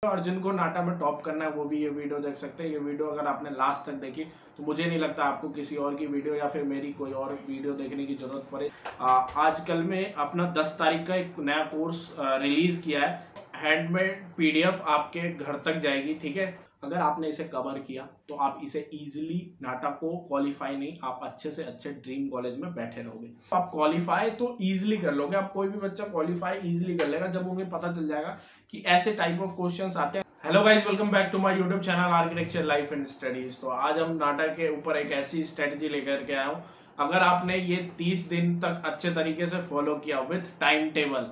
और जिनको नाटा में टॉप करना है वो भी ये वीडियो देख सकते हैं। ये वीडियो अगर आपने लास्ट तक देखी तो मुझे नहीं लगता आपको किसी और की वीडियो या फिर मेरी कोई और वीडियो देखने की जरूरत पड़े। आजकल में अपना 10 तारीख का एक नया कोर्स रिलीज किया है। हैंडमेड पीडीएफ आपके घर तक जाएगी, ठीक है। अगर आपने इसे कवर किया तो आप इसे इजीली नाटा को क्वालिफाई नहीं, आप अच्छे से अच्छे ड्रीम कॉलेज में बैठे रहोगे। आप क्वालिफाई तो इजीली कर लोगे, आप कोई भी बच्चा क्वालिफाई इजीली कर लेगा जब उन्हें पता चल जाएगा कि ऐसे टाइप ऑफ क्वेश्चंस आते हैं। Hello guys, welcome back to my YouTube channel architecture life and studies. तो आज हम नाटा के ऊपर एक ऐसी स्ट्रेटजी लेकर के आया हूँ। अगर आपने ये 30 दिन तक अच्छे तरीके से फॉलो किया विथ टाइम टेबल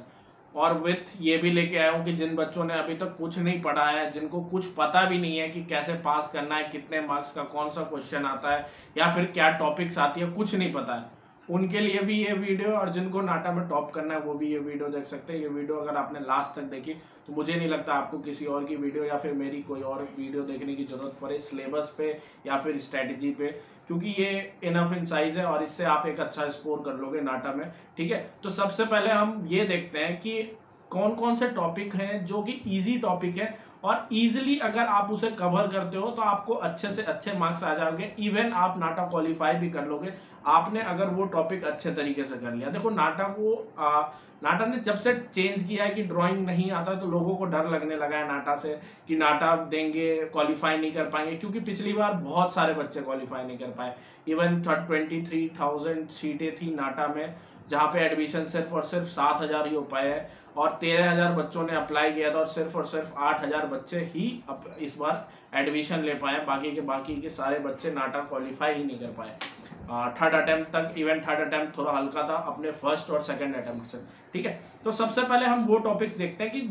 और विथ ये भी लेके आया हूँ कि जिन बच्चों ने अभी तक कुछ नहीं पढ़ा है, जिनको कुछ पता भी नहीं है कि कैसे पास करना है, कितने मार्क्स का कौन सा क्वेश्चन आता है या फिर क्या टॉपिक्स आती है, कुछ नहीं पता है, उनके लिए भी ये वीडियो, और जिनको नाटा में टॉप करना है वो भी ये वीडियो देख सकते हैं। ये वीडियो अगर आपने लास्ट तक देखी तो मुझे नहीं लगता आपको किसी और की वीडियो या फिर मेरी कोई और वीडियो देखने की जरूरत पड़े सिलेबस पे या फिर स्ट्रेटजी पे, क्योंकि ये इनफ इन साइज है और इससे आप एक अच्छा स्कोर कर लोगे नाटा में, ठीक है। तो सबसे पहले हम ये देखते हैं कि कौन कौन से टॉपिक हैं जो कि इजी टॉपिक है और इजीली अगर आप उसे कवर करते हो तो आपको अच्छे से अच्छे मार्क्स आ जाओगे। इवन आप नाटा क्वालिफाई भी कर लोगे आपने अगर वो टॉपिक अच्छे तरीके से कर लिया। देखो नाटा ने जब से चेंज किया है कि ड्राइंग नहीं आता तो लोगों को डर लगने लगा है नाटा से कि नाटा देंगे क्वालिफाई नहीं कर पाएंगे, क्योंकि पिछली बार बहुत सारे बच्चे क्वालिफाई नहीं कर पाए। इवन 23,000 सीटें थी नाटा में, जहाँ पे एडमिशन सिर्फ और सिर्फ 7,000 ही हो पाए हैं और 13,000 बच्चों ने अप्लाई किया था और सिर्फ 8,000 बच्चे ही इस बार एडमिशन ले पाए। बाकी के सारे बच्चे नाटा क्वालिफाई ही नहीं कर पाए। थर्ड अटेम्प्ट तक, इवन थर्ड अटेम्प्ट थोड़ा हल्का था अपने फर्स्ट और सेकंड अटेम्प्ट से, ठीक है। तो सबसे पहले हम वो टॉपिक्स देखते हैं कि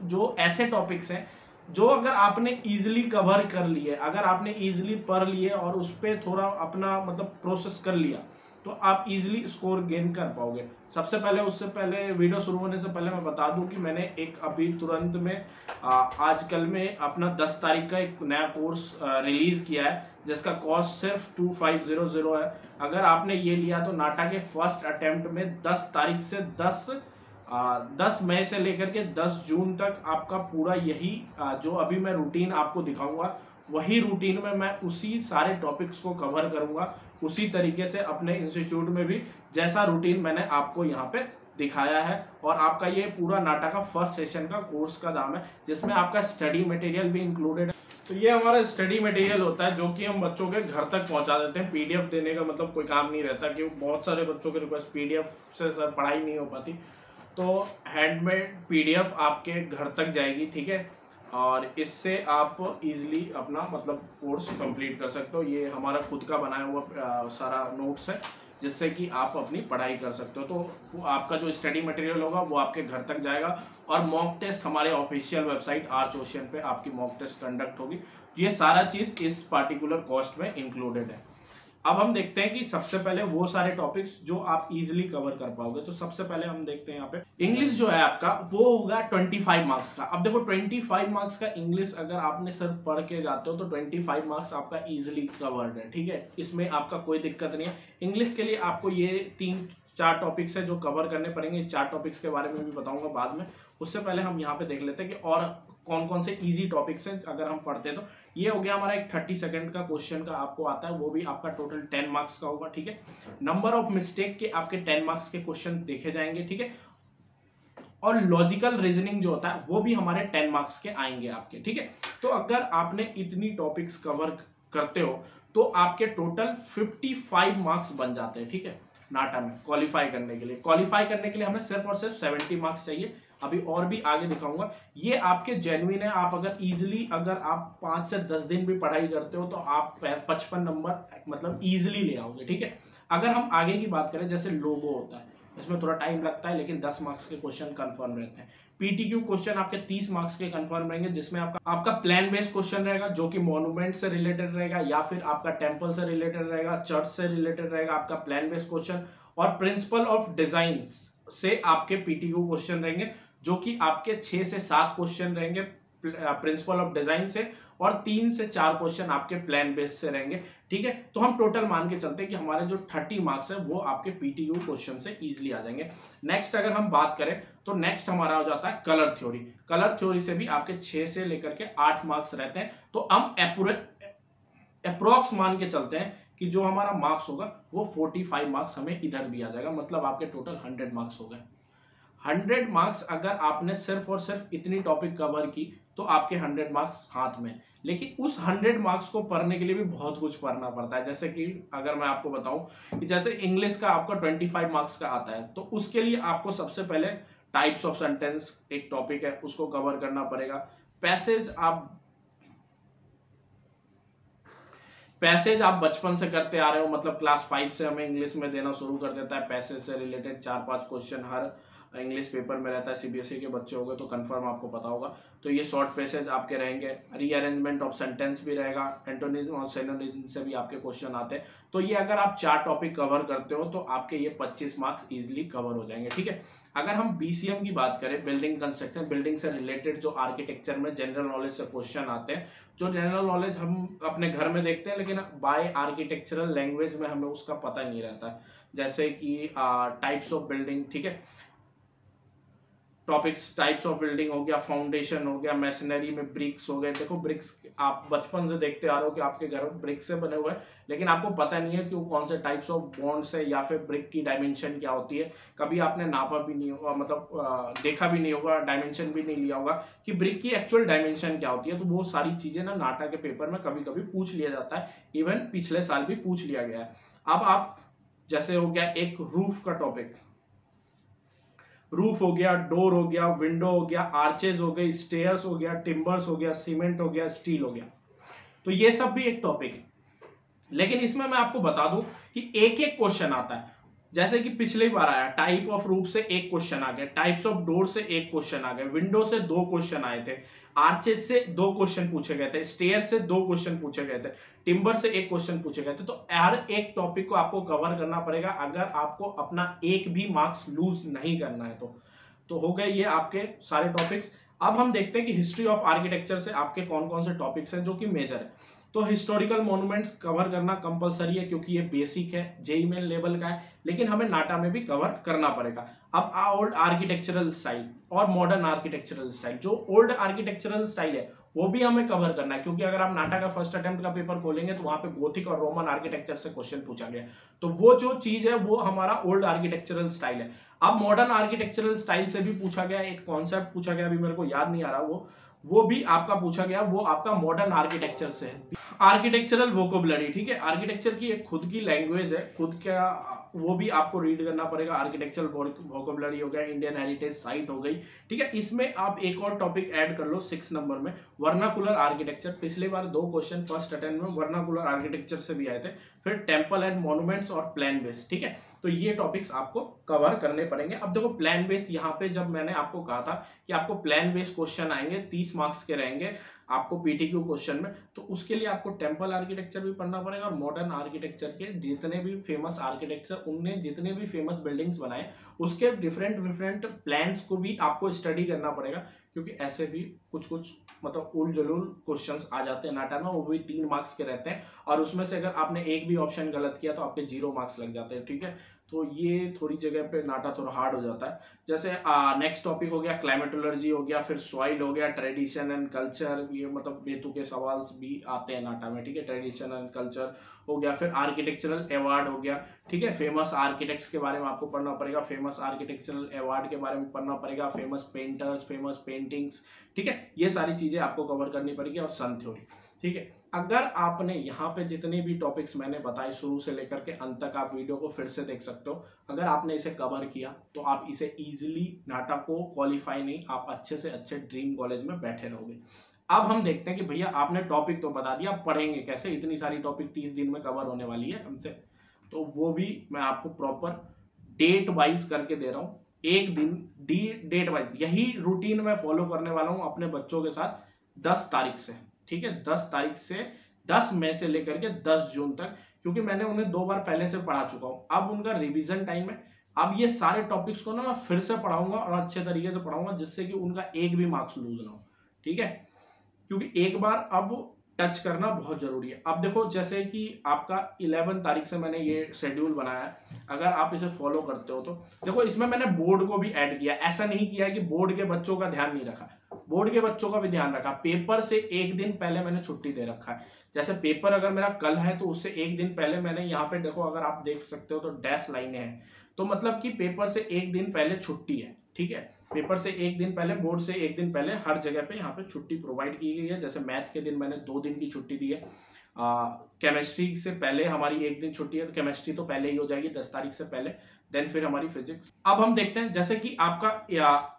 जो ऐसे टॉपिक्स हैं जो अगर आपने इजीली कवर कर लिए, अगर आपने इजीली पढ़ लिए और उस पर थोड़ा अपना मतलब प्रोसेस कर लिया तो आप इजीली स्कोर गेन कर पाओगे। सबसे पहले, उससे पहले वीडियो शुरू होने से पहले मैं बता दूं कि मैंने एक अभी तुरंत में आजकल में अपना 10 तारीख का एक नया कोर्स रिलीज किया है जिसका कॉस्ट सिर्फ 2500 है। अगर आपने ये लिया तो नाटा के फर्स्ट अटेम्प्ट में 10 तारीख से 10 मई से लेकर के 10 जून तक आपका पूरा यही जो अभी मैं रूटीन आपको दिखाऊंगा वही रूटीन में मैं उसी सारे टॉपिक्स को कवर करूंगा, उसी तरीके से अपने इंस्टीट्यूट में भी जैसा रूटीन मैंने आपको यहाँ पे दिखाया है। और आपका ये पूरा नाटा का फर्स्ट सेशन का कोर्स का दाम है जिसमें आपका स्टडी मटेरियल भी इंक्लूडेड है। तो ये हमारा स्टडी मटेरियल होता है जो कि हम बच्चों के घर तक पहुंचा देते हैं। पीडीएफ देने का मतलब कोई काम नहीं रहता, क्योंकि बहुत सारे बच्चों के रिक्वेस्ट पीडीएफ से सर पढ़ाई नहीं हो पाती, तो हैंडमेड पीडीएफ आपके घर तक जाएगी, ठीक है। और इससे आप इजीली अपना मतलब कोर्स कंप्लीट कर सकते हो। ये हमारा खुद का बनाया हुआ सारा नोट्स है जिससे कि आप अपनी पढ़ाई कर सकते हो। तो आपका जो स्टडी मटेरियल होगा वो आपके घर तक जाएगा और मॉक टेस्ट हमारे ऑफिशियल वेबसाइट आर्च ओशियन पे आपकी मॉक टेस्ट कंडक्ट होगी। ये सारा चीज़ इस पार्टिकुलर कॉस्ट में इंक्लूडेड है। अब हम देखते हैं कि सबसे पहले वो सारे टॉपिक्स जो आप इजीली कवर कर पाओगे। तो सबसे पहले हम देखते हैं यहाँ पे इंग्लिश जो है आपका वो होगा 25 मार्क्स का। अब देखो 25 मार्क्स का इंग्लिश अगर आपने सिर्फ पढ़ के जाते हो तो 25 मार्क्स आपका इजीली कवर्ड है, ठीक है। इसमें आपका कोई दिक्कत नहीं है। इंग्लिश के लिए आपको ये 3-4 टॉपिक्स है जो कवर करने पड़ेंगे। 4 टॉपिक्स के बारे में भी बताऊंगा बाद में। उससे पहले हम यहाँ पे देख लेते हैं कि और कौन कौन से इजी टॉपिक्स हैं अगर हम पढ़ते हैं। तो ये हो गया हमारा एक 30 सेकंड का क्वेश्चन का आपको आता है, वो भी आपका टोटल 10 मार्क्स का होगा, ठीक है। नंबर ऑफ मिस्टेक के आपके 10 मार्क्स के क्वेश्चन देखे जाएंगे, ठीक है। और लॉजिकल रीजनिंग जो होता है वो भी हमारे 10 मार्क्स के आएंगे आपके, ठीक है। तो अगर आपने इतनी टॉपिक्स कवर करते हो तो आपके टोटल 55 मार्क्स बन जाते हैं, ठीक है। नाटा में क्वालिफाई करने के लिए हमें सिर्फ और सिर्फ 70 मार्क्स चाहिए। अभी और भी आगे दिखाऊंगा। ये आपके जेन्युइन है। आप अगर आप 5 से 10 दिन भी पढ़ाई करते हो तो आप 55 नंबर मतलब इजीली ले आओगे, ठीक है। अगर हम आगे की बात करें, जैसे लोगो होता है, इसमें थोड़ा टाइम लगता है लेकिन 10 मार्क्स के क्वेश्चन कंफर्म रहते हैं। पीटीक्यू क्वेश्चन आपके 30 मार्क्स के कंफर्म रहेंगे, जिसमें आपका प्लान बेस्ड क्वेश्चन रहेगा जो कि मॉन्यूमेंट से रिलेटेड रहेगा या फिर आपका टेम्पल से रिलेटेड रहेगा, चर्च से रिलेटेड रहेगा आपका प्लान बेस्ड क्वेश्चन। और प्रिंसिपल ऑफ डिजाइन से आपके पीटीक्यू क्वेश्चन रहेंगे जो कि आपके 6 से 7 क्वेश्चन रहेंगे प्रिंसिपल ऑफ डिजाइन से और 3 से 4 क्वेश्चन आपके प्लान बेस से रहेंगे। ठीक है, तो हम टोटल मान के चलते हैं कि हमारे जो 30 मार्क्स है वो आपके पीटीयू क्वेश्चन से इजीली आ जाएंगे। नेक्स्ट अगर हम बात करें तो नेक्स्ट हमारा हो जाता है कलर थ्योरी। कलर थ्योरी से भी आपके 6 से लेकर के 8 मार्क्स रहते हैं। तो हम अप्रोक्स मान के चलते हैं कि जो हमारा मार्क्स होगा वो 45 मार्क्स हमें इधर भी आ जाएगा, मतलब आपके टोटल 100 मार्क्स हो गए। 100 मार्क्स अगर आपने सिर्फ और सिर्फ इतनी टॉपिक कवर की तो आपके 100 मार्क्स हाथ में। लेकिन उस 100 मार्क्स को पढ़ने के लिए भी बहुत कुछ पढ़ना पड़ता है। जैसे कि अगर मैं आपको बताऊं कि जैसे इंग्लिश का आपका 25 मार्क्स का आता है, तो उसके लिए आपको सबसे पहले टाइप्स ऑफ सेंटेंस एक टॉपिक है, उसको कवर करना पड़ेगा। पैसेज आप बचपन से करते आ रहे हो, मतलब क्लास 5 से हमें इंग्लिश में देना शुरू कर देता है। पैसेज से रिलेटेड 4-5 क्वेश्चन हर इंग्लिश पेपर में रहता है। सीबीएसई के बच्चे हो गए तो कंफर्म आपको पता होगा। तो ये शॉर्ट पैसेज आपके रहेंगे। रीअरेंजमेंट ऑफ सेंटेंस भी रहेगा। एंटोनिज्म और सिनोनिज्म से भी आपके क्वेश्चन आते हैं। तो ये अगर आप 4 टॉपिक कवर करते हो तो आपके ये 25 मार्क्स इजिली कवर हो जाएंगे। ठीक है, अगर हम बीसीएम की बात करें, बिल्डिंग कंस्ट्रक्शन, बिल्डिंग से रिलेटेड जो आर्किटेक्चर में जनरल नॉलेज से क्वेश्चन आते हैं, जो जनरल नॉलेज हम अपने घर में देखते हैं लेकिन बाय आर्किटेक्चरल लैंग्वेज में हमें उसका पता नहीं रहता। जैसे कि टाइप्स ऑफ बिल्डिंग, ठीक है, टॉपिक्स टाइप्स ऑफ बिल्डिंग हो गया, फाउंडेशन हो गया, मैशनरी में ब्रिक्स हो गए। देखो ब्रिक्स आप बचपन से देखते आ रहे हो कि आपके घर में ब्रिक्स से बने हुए हैं, लेकिन आपको पता नहीं है कि वो कौन से टाइप्स ऑफ बॉन्ड्स है या फिर ब्रिक की डायमेंशन क्या होती है। कभी आपने नापा भी नहीं होगा, मतलब देखा भी नहीं होगा, डायमेंशन भी नहीं लिया होगा कि ब्रिक की एक्चुअल डायमेंशन क्या होती है। तो वो सारी चीजें ना नाटा के पेपर में कभी कभी पूछ लिया जाता है, इवन पिछले साल भी पूछ लिया गया है। अब आप जैसे हो गया एक रूफ का टॉपिक, रूफ हो गया, डोर हो गया, विंडो हो गया, आर्चेज हो गई, स्टेयर्स हो गया, टिम्बर्स हो गया, सीमेंट हो गया, स्टील हो गया। तो ये सब भी एक टॉपिक है। लेकिन इसमें मैं आपको बता दूं कि एक एक क्वेश्चन आता है। जैसे कि पिछली बार आया, टाइप ऑफ रूफ से एक क्वेश्चन आ गया, टाइप्स ऑफ डोर से एक क्वेश्चन आ गया, विंडो से 2 क्वेश्चन आए थे, आर्चेज से 2 क्वेश्चन पूछे गए थे, स्टेयर से 2 क्वेश्चन पूछे गए थे, टिम्बर से 1 क्वेश्चन पूछे गए थे। तो हर एक टॉपिक को आपको कवर करना पड़ेगा अगर आपको अपना एक भी मार्क्स लूज नहीं करना है। तो हो गए ये आपके सारे टॉपिक्स। अब हम देखते हैं कि हिस्ट्री ऑफ आर्किटेक्चर से आपके कौन कौन से टॉपिक्स हैं जो कि मेजर है। तो हिस्टोरिकल मॉन्यूमेंट्स कवर करना कंपलसरी है क्योंकि ये बेसिक है, जेईई मेन लेवल का है, लेकिन हमें नाटा में भी कवर करना पड़ेगा। अब ओल्ड आर्किटेक्चरल स्टाइल और मॉडर्न आर्किटेक्चरल स्टाइल, जो ओल्ड आर्किटेक्चरल स्टाइल है वो भी हमें कवर करना है, क्योंकि अगर आप नाटा का फर्स्ट अटेम्प्ट का पेपर खोलेंगे तो वहां पे गोथिक और रोमन आर्किटेक्चर से क्वेश्चन पूछा गया। तो वो जो चीज है वो हमारा ओल्ड आर्किटेक्चरल स्टाइल है। अब मॉडर्न आर्किटेक्चरल स्टाइल से भी पूछा गया, एक कॉन्सेप्ट पूछा गया, अभी मेरे को याद नहीं आ रहा, वो भी आपका पूछा गया, वो आपका मॉडर्न आर्किटेक्चर से है। आर्किटेक्चरल वोकेबुलरी, ठीक है, आर्किटेक्चर की एक खुद की लैंग्वेज है, खुद का, वो भी आपको रीड करना पड़ेगा। आर्किटेक्चरल वोकेबुलरी हो गया, इंडियन हेरिटेज साइट हो गई, ठीक है। इसमें आप एक और टॉपिक ऐड कर लो 6 नंबर में, वर्नाकुलर आर्किटेक्चर। पिछले बार 2 क्वेश्चन फर्स्ट अटेम्प्ट में वर्नाकुलर आर्किटेक्चर से भी आए थे। फिर टेम्पल एंड मॉन्यूमेंट्स और प्लान बेस, ठीक है। तो ये टॉपिक्स आपको कवर करने पड़ेंगे। अब देखो प्लान बेस, यहाँ पे जब मैंने आपको कहा था कि आपको प्लान बेस क्वेश्चन आएंगे 30 मार्क्स के रहेंगे आपको पीटीक्यू क्वेश्चन में, तो उसके लिए आपको टेम्पल आर्किटेक्चर भी पढ़ना पड़ेगा और मॉडर्न आर्किटेक्चर के जितने भी फेमस आर्किटेक्चर, उनने जितने भी फेमस बिल्डिंग्स बनाए उसके डिफरेंट प्लान्स को भी आपको स्टडी करना पड़ेगा, क्योंकि ऐसे भी कुछ मतलब उल जलूल क्वेश्चंस आ जाते हैं नाटा में, वो भी 3 मार्क्स के रहते हैं और उसमें से अगर आपने एक भी ऑप्शन गलत किया तो आपके 0 मार्क्स लग जाते हैं, ठीक है। तो ये थोड़ी जगह पे नाटा थोड़ा हार्ड हो जाता है। जैसे नेक्स्ट टॉपिक हो गया क्लाइमेटोलॉजी हो गया, फिर सॉइल हो गया, ट्रेडिशन एंड कल्चर, ये मतलब बेतु के सवाल भी आते हैं नाटा में, ठीक है। ट्रेडिशन एंड कल्चर हो गया, फिर आर्किटेक्चरल अवार्ड हो गया, ठीक है। फेमस आर्किटेक्ट्स के बारे में आपको पढ़ना पड़ेगा, फेमस आर्किटेक्चरल अवार्ड के बारे में पढ़ना पड़ेगा, फेमस पेंटर्स, फेमस पेंटिंग्स, ठीक है। ये सारी चीजें आपको कवर करनी पड़ेगी और सन थ्योरी, ठीक है। अगर आपने यहाँ पे जितने भी टॉपिक्स मैंने बताए शुरू से लेकर के अंत तक, आप वीडियो को फिर से देख सकते हो। अगर आपने इसे कवर किया तो आप इसे इजीली नाटा को क्वालिफाई नहीं, आप अच्छे से अच्छे ड्रीम कॉलेज में बैठे रहोगे। अब हम देखते हैं कि भैया आपने टॉपिक तो बता दिया, पढ़ेंगे कैसे, इतनी सारी टॉपिक 30 दिन में कवर होने वाली है हमसे, तो वो भी मैं आपको प्रॉपर डेट वाइज करके दे रहा हूँ। एक दिन डेट वाइज यही रूटीन मैं फॉलो करने वाला हूँ अपने बच्चों के साथ 10 तारीख से, ठीक है। 10 तारीख से 10 मई से लेकर के 10 जून तक, क्योंकि मैंने उन्हें 2 बार पहले से पढ़ा चुका हूँ। अब उनका रिवीजन टाइम है। अब ये सारे टॉपिक्स को ना मैं फिर से पढ़ाऊंगा और अच्छे तरीके से पढ़ाऊंगा, जिससे कि उनका एक भी मार्क्स लूज ना हो, ठीक है। क्योंकि एक बार अब टच करना बहुत जरूरी है। अब देखो जैसे कि आपका 11 तारीख से मैंने ये शेड्यूल बनाया है, अगर आप इसे फॉलो करते हो तो देखो इसमें मैंने बोर्ड को भी ऐड किया। ऐसा नहीं किया है कि बोर्ड के बच्चों का ध्यान नहीं रखा, बोर्ड के बच्चों का भी ध्यान रखा। पेपर से एक दिन पहले मैंने छुट्टी दे रखा है। जैसे पेपर अगर मेरा कल है तो उससे एक दिन पहले मैंने यहाँ पे देखो, अगर आप देख सकते हो तो डैश लाइनें हैं, तो मतलब कि पेपर से एक दिन पहले छुट्टी है। ठीक है, पेपर से एक दिन पहले, बोर्ड से एक दिन पहले हर जगह पे यहाँ पे छुट्टी प्रोवाइड की गई है। जैसे मैथ के दिन मैंने 2 दिन की छुट्टी दी है। केमिस्ट्री से पहले हमारी एक दिन छुट्टी है, तो केमिस्ट्री तो पहले ही हो जाएगी 10 तारीख से पहले, देन फिर हमारी फिजिक्स। अब हम देखते हैं जैसे कि आपका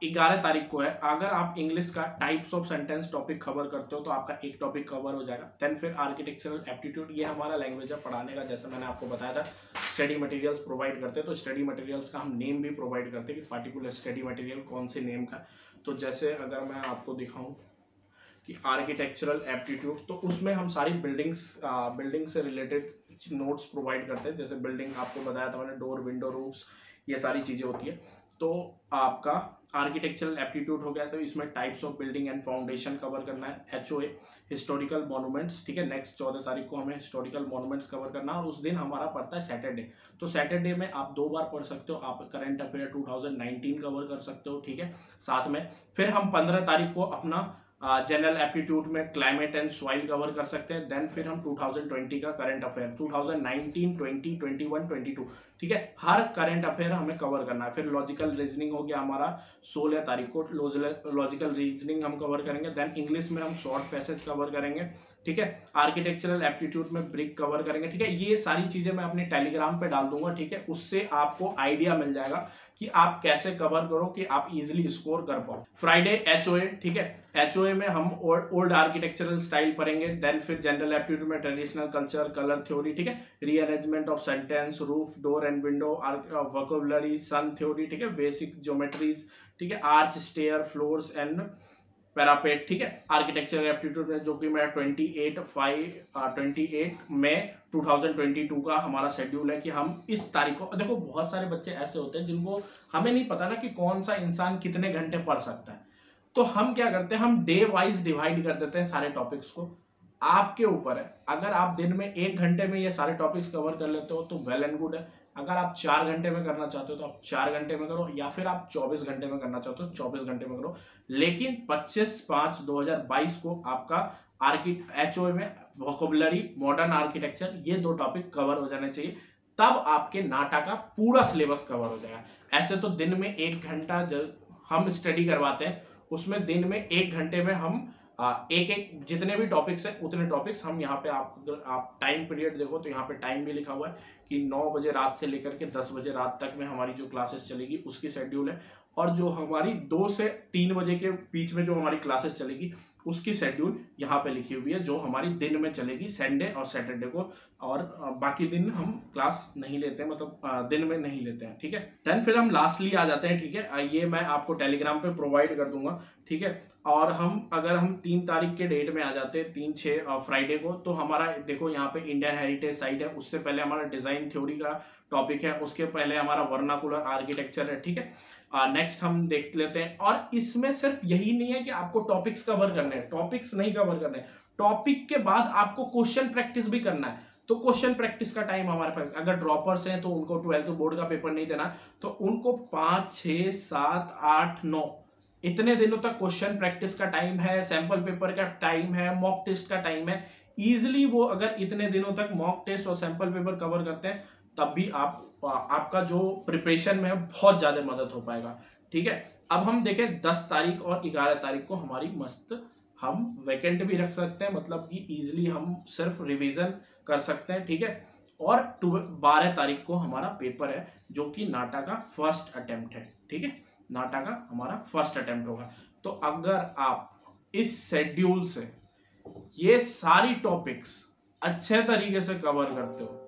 11 तारीख को है, अगर आप इंग्लिश का types of sentence topic cover करते हो तो आपका एक टॉपिक कवर हो जाएगा। देन फिर आर्किटेक्चरल एप्टीट्यूड, ये हमारा लैंग्वेज है पढ़ाने का। जैसे मैंने आपको बताया था स्टडी मटेरियल्स प्रोवाइड करते हैं, तो स्टडी मटेरियल्स का हम नेम भी प्रोवाइड करते हैं कि पर्टिकुलर स्टडी मटेरियल कौन से नेम का। तो जैसे अगर मैं आपको दिखाऊं कि आर्किटेक्चरल एप्टीट्यूड, तो उसमें हम सारी बिल्डिंग से रिलेटेड नोट्स प्रोवाइड करते हैं। जैसे बिल्डिंग आपको बताया था मैंने, डोर, विंडो, रूफ्स, ये सारी चीज़ें होती है। तो आपका आर्किटेक्चरल एप्टीट्यूड हो गया, तो इसमें types of building and foundation cover करना है। HOA हिस्टोरिकल मॉन्यूमेंट्स, ठीक है, नेक्स्ट 14 तारीख को हमें हिस्टोरिकल मॉन्यूमेंट्स कवर करना है, और उस दिन हमारा पड़ता है सैटरडे। तो सैटरडे में आप 2 बार पढ़ सकते हो, आप करंट अफेयर 2019 कवर कर सकते हो। ठीक है, साथ में फिर हम 15 तारीख को अपना जनरल एप्टीट्यूड में क्लाइमेट एंड सॉइल कवर कर सकते हैं। देन फिर हम 2020 का करंट अफेयर 2019, 20, 21, 22, ठीक है, हर करंट अफेयर हमें कवर करना है। फिर लॉजिकल रीजनिंग हो गया हमारा 16 तारीख को, लॉजिकल रीजनिंग हम कवर करेंगे। देन इंग्लिश में हम शॉर्ट पैसेज कवर करेंगे। ठीक है, आर्किटेक्चरल एप्टीट्यूड में ब्रिक कवर करेंगे। ठीक है, ये सारी चीजें मैं अपने टेलीग्राम पे डाल दूंगा। ठीक है, उससे आपको आइडिया मिल जाएगा कि आप कैसे कवर करो कि आप इजीली स्कोर कर पाओ। फ्राइडे HOA, ठीक है, HOA में हम ओल्ड आर्किटेक्चरल स्टाइल पढ़ेंगे। देन फिर जनरल एप्टीट्यूड में ट्रेडिशनल कल्चर, कलर थ्योरी, ठीक है, rearrangement of sentence, roof, door and window, vocabulary, sun theory, ठीक है, बेसिक ज्योमेट्रीज, ठीक है, arch, stair, floors and parapet. ठीक है, आर्किटेक्चरल एप्टीट्यूड में जो कि मेरा 28 में 2022 का हमारा शेड्यूल है कि हम इस तारीख को, देखो बहुत सारे बच्चे ऐसे होते हैं जिनको हमें नहीं पता ना कि कौन सा इंसान कितने घंटे पढ़ सकता है। तो हम क्या करते हैं, हम डे वाइज डिवाइड कर देते हैं सारे टॉपिक्स को। आपके ऊपर है, अगर आप दिन में 1 घंटे में ये सारे टॉपिक्स कवर कर लेते हो तो वेल एंड गुड है। अगर आप 4 घंटे में करना चाहते हो तो आप 4 घंटे में करो, या फिर आप 24 घंटे में करना चाहते हो 24 घंटे में करो। लेकिन 25/5/2022 को आपका HOA में वोकैबुलरी, मॉडर्न आर्किटेक्चर, ये 2 टॉपिक कवर हो जाने चाहिए, तब आपके नाटा का पूरा सिलेबस कवर हो जाएगा। ऐसे तो दिन में 1 घंटा हम स्टडी करवाते हैं, उसमें दिन में 1 घंटे में हम एक जितने भी टॉपिक्स है उतने टॉपिक्स हम यहाँ पे आप टाइम पीरियड देखो तो यहाँ पे टाइम भी लिखा हुआ है कि 9 बजे रात से लेकर के 10 बजे रात तक में हमारी जो क्लासेस चलेगी उसकी शेड्यूल है। और जो हमारी 2 से 3 बजे के बीच में जो हमारी क्लासेस चलेगी उसकी शेड्यूल यहाँ पे लिखी हुई है, जो हमारी दिन में चलेगी संडे और सैटरडे को, और बाकी दिन हम क्लास नहीं लेते हैं, मतलब दिन में नहीं लेते हैं। ठीक है, देन फिर हम लास्टली आ जाते हैं। ठीक है, ये मैं आपको टेलीग्राम पे प्रोवाइड कर दूंगा। ठीक है, और अगर हम 3 तारीख के डेट में आ जाते हैं, 3/6 फ्राइडे को, तो हमारा देखो यहाँ पे इंडियन हेरिटेज साइट है, उससे पहले हमारा डिजाइन थ्योरी का टॉपिक है, उसके पहले हमारा वर्नाकुलर आर्किटेक्चर है। ठीक है, नेक्स्ट हम देख लेते हैं। और इसमें सिर्फ यही नहीं है कि आपको टॉपिक्स कवर करने हैं, टॉपिक्स नहीं कवर करने, टॉपिक के बाद आपको क्वेश्चन प्रैक्टिस भी करना है। तो क्वेश्चन प्रैक्टिस का टाइम हमारे पास, अगर ड्रॉपर्स हैं तो उनको 12th बोर्ड का पेपर नहीं देना, तो उनको 5, 6, 7, 8, 9 इतने दिनों तक क्वेश्चन प्रैक्टिस का टाइम है, सैंपल पेपर का टाइम है, मॉक टेस्ट का टाइम है। इजिली वो अगर इतने दिनों तक मॉक टेस्ट और सैंपल पेपर कवर करते हैं, तब भी आपका जो प्रिपरेशन में है बहुत ज्यादा मदद हो पाएगा। ठीक है, अब हम देखें 10 तारीख और 11 तारीख को हमारी मस्त हम वैकेंट भी रख सकते हैं, मतलब कि इजिली हम सिर्फ रिवीजन कर सकते हैं। ठीक है, और 12 तारीख को हमारा पेपर है जो कि नाटा का फर्स्ट अटेम्प्ट है। ठीक है, नाटा का हमारा फर्स्ट अटेम्प्ट होगा। तो अगर आप इस शेड्यूल से ये सारी टॉपिक्स अच्छे तरीके से कवर करते हो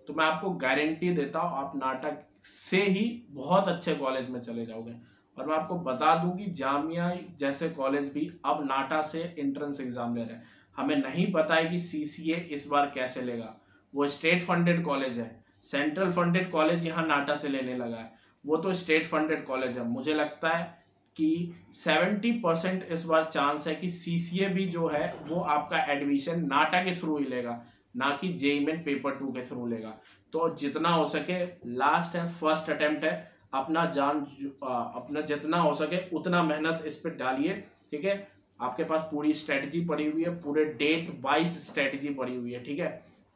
तो मैं आपको गारंटी देता हूं आप नाटक से ही बहुत अच्छे कॉलेज में चले जाओगे। और मैं आपको बता दूं कि जामिया जैसे कॉलेज भी अब नाटा से एंट्रेंस एग्जाम ले रहे हैं। हमें नहीं पता है कि CCA इस बार कैसे लेगा, वो स्टेट फंडेड कॉलेज है, सेंट्रल फंडेड कॉलेज यहाँ नाटा से लेने लगा है, वो तो स्टेट फंडेड कॉलेज है। मुझे लगता है कि 70% इस बार चांस है कि सीसीए भी जो है वो आपका एडमिशन नाटा के थ्रू ही लेगा, ना कि जेईई मेन पेपर 2 के थ्रू लेगा। तो जितना हो सके, लास्ट है, फर्स्ट अटेम्प्ट है, अपना जितना हो सके उतना मेहनत इस पर डालिए, ठीक है। आपके पास पूरी स्ट्रेटजी पड़ी हुई है, पूरे डेट वाइज स्ट्रेटजी पड़ी हुई है, ठीक है।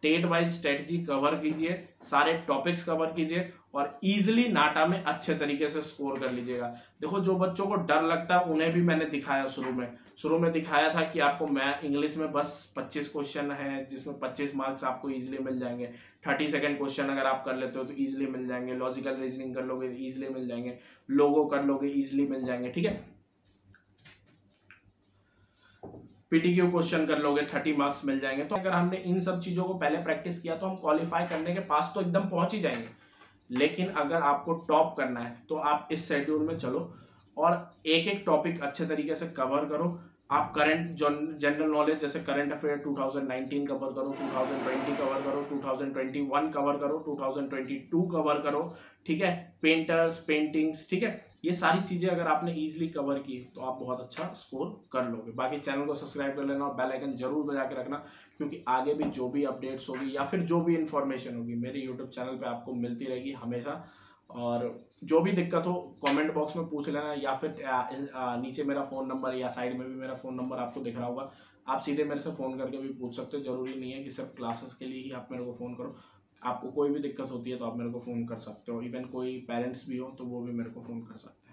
डेट वाइज स्ट्रेटजी कवर कीजिए, सारे टॉपिक्स कवर कीजिए और इजीली नाटा में अच्छे तरीके से स्कोर कर लीजिएगा। देखो, जो बच्चों को डर लगता है उन्हें भी मैंने दिखाया, शुरू में दिखाया था कि आपको इंग्लिश में बस 25 क्वेश्चन है जिसमें 25 मार्क्स आपको इजीली मिल जाएंगे। 30 सेकंड क्वेश्चन अगर आप कर लेते हो तो इजीली मिल जाएंगे, लॉजिकल रीजनिंग कर लोगे इजीली मिल जाएंगे, लोगो कर लोगे इजीली मिल जाएंगे, ठीक है। पीटीक्यू क्वेश्चन कर लोगे 30 मार्क्स मिल जाएंगे। तो अगर हमने इन सब चीजों को पहले प्रैक्टिस किया तो हम क्वालिफाई करने के पास तो एकदम पहुंच ही जाएंगे। लेकिन अगर आपको टॉप करना है तो आप इस शेड्यूल में चलो और एक एक टॉपिक अच्छे तरीके से कवर करो। आप करंट जनरल नॉलेज जैसे करंट अफेयर 2019 कवर करो, 2020 कवर करो, 2021 कवर करो, 2022 कवर करो, ठीक है। पेंटर्स, पेंटिंग्स, ठीक है। ये सारी चीजें अगर आपने इजीली कवर की तो आप बहुत अच्छा स्कोर कर लोगे। बाकी चैनल को सब्सक्राइब कर लेना और बेल आइकन जरूर बजा के रखना, क्योंकि आगे भी जो भी अपडेट्स होगी या फिर जो भी इंफॉर्मेशन होगी मेरे यूट्यूब चैनल पे आपको मिलती रहेगी हमेशा। और जो भी दिक्कत हो कमेंट बॉक्स में पूछ लेना, या फिर नीचे मेरा फ़ोन नंबर या साइड में भी मेरा फ़ोन नंबर आपको दिख रहा होगा, आप सीधे मेरे से फ़ोन करके भी पूछ सकते हो। ज़रूरी नहीं है कि सिर्फ क्लासेस के लिए ही आप मेरे को फ़ोन करो, आपको कोई भी दिक्कत होती है तो आप मेरे को फ़ोन कर सकते हो। इवन कोई पेरेंट्स भी हो तो वो भी मेरे को फ़ोन कर सकते हो।